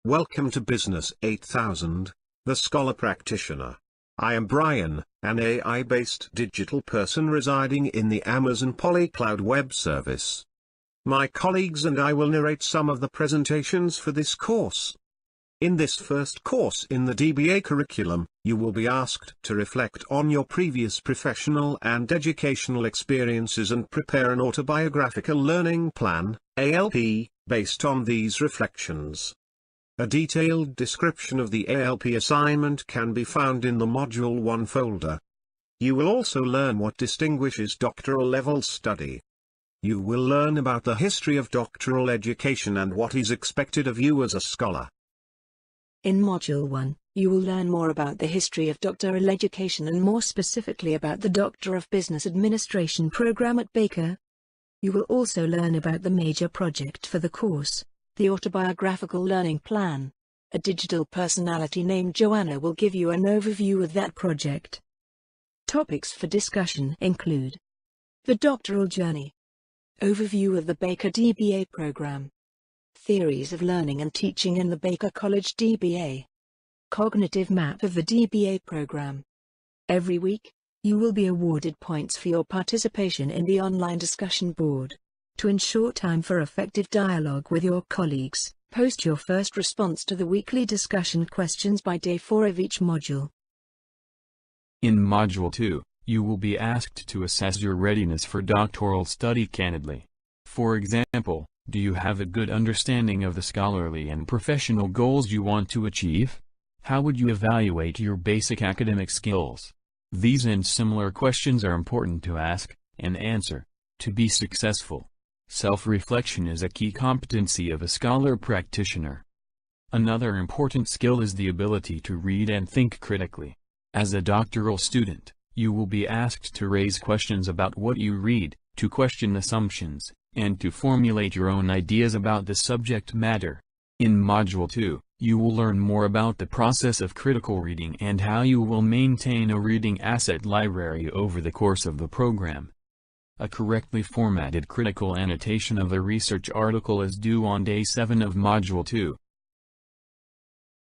Welcome to Business 8000, the Scholar Practitioner. I am Brian, an AI-based digital person residing in the Amazon Polycloud web service. My colleagues and I will narrate some of the presentations for this course. In this first course in the DBA curriculum, you will be asked to reflect on your previous professional and educational experiences and prepare an autobiographical learning plan, ALP, based on these reflections. A detailed description of the ALP assignment can be found in the Module 1 folder. You will also learn what distinguishes doctoral level study. You will learn about the history of doctoral education and what is expected of you as a scholar. In Module 1, you will learn more about the history of doctoral education and more specifically about the Doctor of Business Administration program at Baker. You will also learn about the major project for the course, the autobiographical learning plan. A digital personality named Joanna will give you an overview of that project. Topics for discussion include the doctoral journey, overview of the Baker DBA program, theories of learning and teaching in the Baker College DBA, cognitive map of the DBA program. Every week, you will be awarded points for your participation in the online discussion board. To ensure time for effective dialogue with your colleagues, post your first response to the weekly discussion questions by day 4 of each module. In Module 2, you will be asked to assess your readiness for doctoral study candidly. For example, do you have a good understanding of the scholarly and professional goals you want to achieve? How would you evaluate your basic academic skills? These and similar questions are important to ask and answer to be successful. Self-reflection is a key competency of a scholar practitioner. Another important skill is the ability to read and think critically. As a doctoral student, you will be asked to raise questions about what you read, to question assumptions, and to formulate your own ideas about the subject matter. In Module 2, you will learn more about the process of critical reading and how you will maintain a reading asset library over the course of the program. A correctly formatted critical annotation of a research article is due on day 7 of Module 2.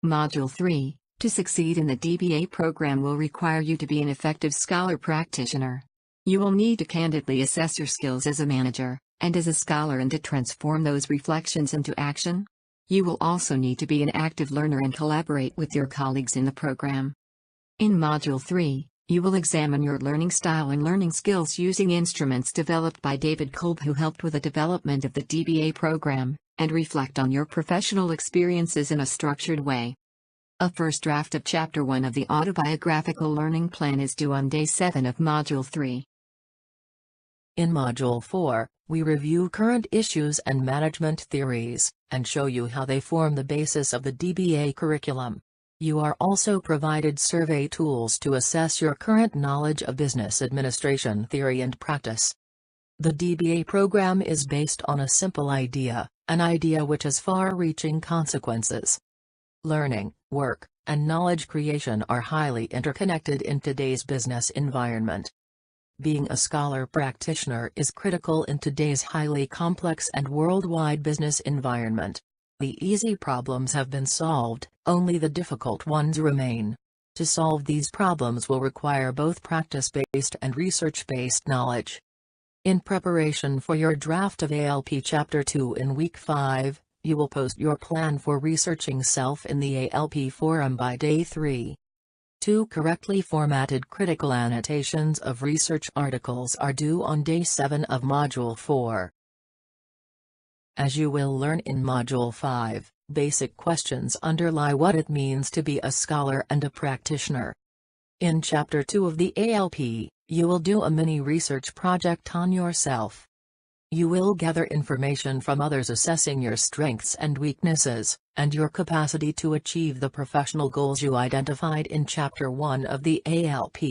Module 3, to succeed in the DBA program will require you to be an effective scholar practitioner. You will need to candidly assess your skills as a manager, and as a scholar, and to transform those reflections into action. You will also need to be an active learner and collaborate with your colleagues in the program. In Module 3, you will examine your learning style and learning skills using instruments developed by David Kolb, who helped with the development of the DBA program, and reflect on your professional experiences in a structured way. A first draft of Chapter 1 of the Autobiographical Learning Plan is due on day 7 of Module 3. In Module 4, we review current issues and management theories, and show you how they form the basis of the DBA curriculum. You are also provided survey tools to assess your current knowledge of business administration theory and practice. The DBA program is based on a simple idea, an idea which has far-reaching consequences. Learning, work, and knowledge creation are highly interconnected in today's business environment. Being a scholar practitioner is critical in today's highly complex and worldwide business environment. The easy problems have been solved, only the difficult ones remain. To solve these problems will require both practice-based and research-based knowledge. In preparation for your draft of ALP Chapter 2 in Week 5, you will post your plan for researching self in the ALP forum by day 3. 2 correctly formatted critical annotations of research articles are due on day 7 of Module 4. As you will learn in Module 5, basic questions underlie what it means to be a scholar and a practitioner. In Chapter 2 of the ALP, you will do a mini research project on yourself. You will gather information from others assessing your strengths and weaknesses, and your capacity to achieve the professional goals you identified in Chapter 1 of the ALP.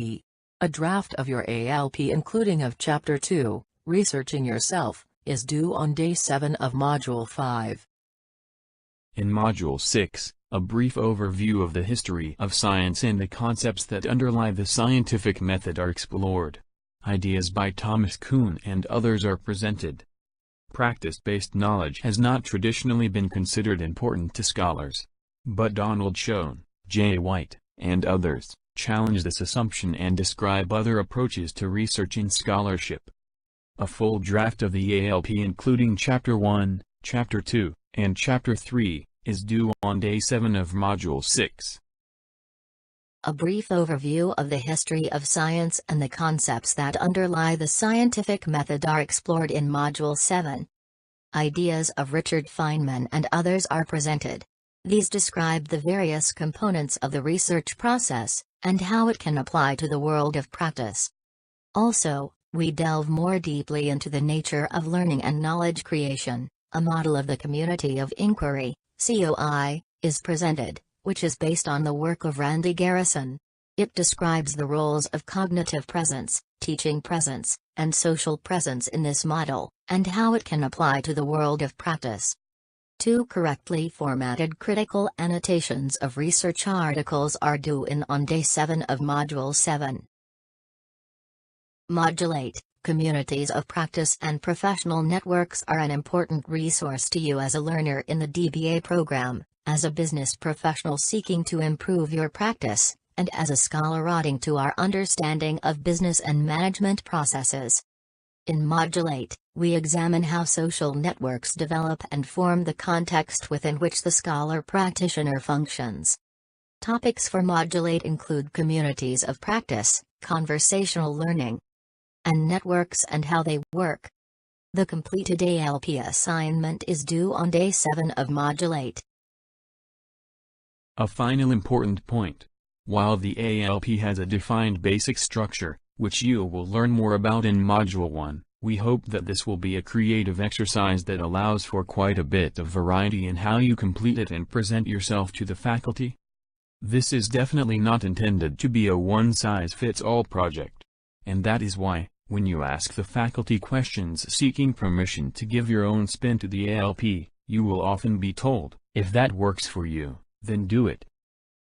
A draft of your ALP including of Chapter 2, Researching Yourself, is due on day 7 of Module 5. In Module 6, a brief overview of the history of science and the concepts that underlie the scientific method are explored. Ideas by Thomas Kuhn and others are presented. Practice-based knowledge has not traditionally been considered important to scholars. But Donald Schoen, J. White, and others challenge this assumption and describe other approaches to research in scholarship. A full draft of the ALP including Chapter 1, Chapter 2, and Chapter 3, is due on Day 7 of Module 6. A brief overview of the history of science and the concepts that underlie the scientific method are explored in Module 7. Ideas of Richard Feynman and others are presented. These describe the various components of the research process, and how it can apply to the world of practice. Also, we delve more deeply into the nature of learning and knowledge creation. A model of the community of inquiry, COI, is presented, which is based on the work of Randy Garrison. It describes the roles of cognitive presence, teaching presence, and social presence in this model, and how it can apply to the world of practice. 2 correctly formatted critical annotations of research articles are due in on Day 7 of Module 7. Module 8, Communities of Practice and Professional Networks are an important resource to you as a learner in the DBA program, as a business professional seeking to improve your practice, and as a scholar adding to our understanding of business and management processes. In Module 8, we examine how social networks develop and form the context within which the scholar practitioner functions. Topics for Module 8 include communities of practice, conversational learning, and networks and how they work. The completed ALP assignment is due on Day 7 of Module 8. A final important point. While the ALP has a defined basic structure, which you will learn more about in Module 1, we hope that this will be a creative exercise that allows for quite a bit of variety in how you complete it and present yourself to the faculty. This is definitely not intended to be a one-size-fits-all project. And that is why, when you ask the faculty questions seeking permission to give your own spin to the ALP, you will often be told, if that works for you, then do it.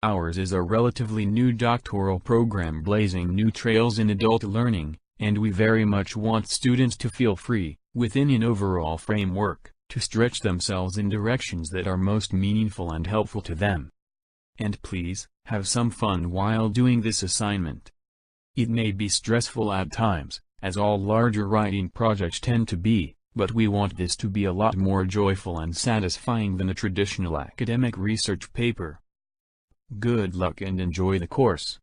Ours is a relatively new doctoral program blazing new trails in adult learning, and we very much want students to feel free, within an overall framework, to stretch themselves in directions that are most meaningful and helpful to them. And please, have some fun while doing this assignment. It may be stressful at times, as all larger writing projects tend to be, but we want this to be a lot more joyful and satisfying than a traditional academic research paper. Good luck and enjoy the course.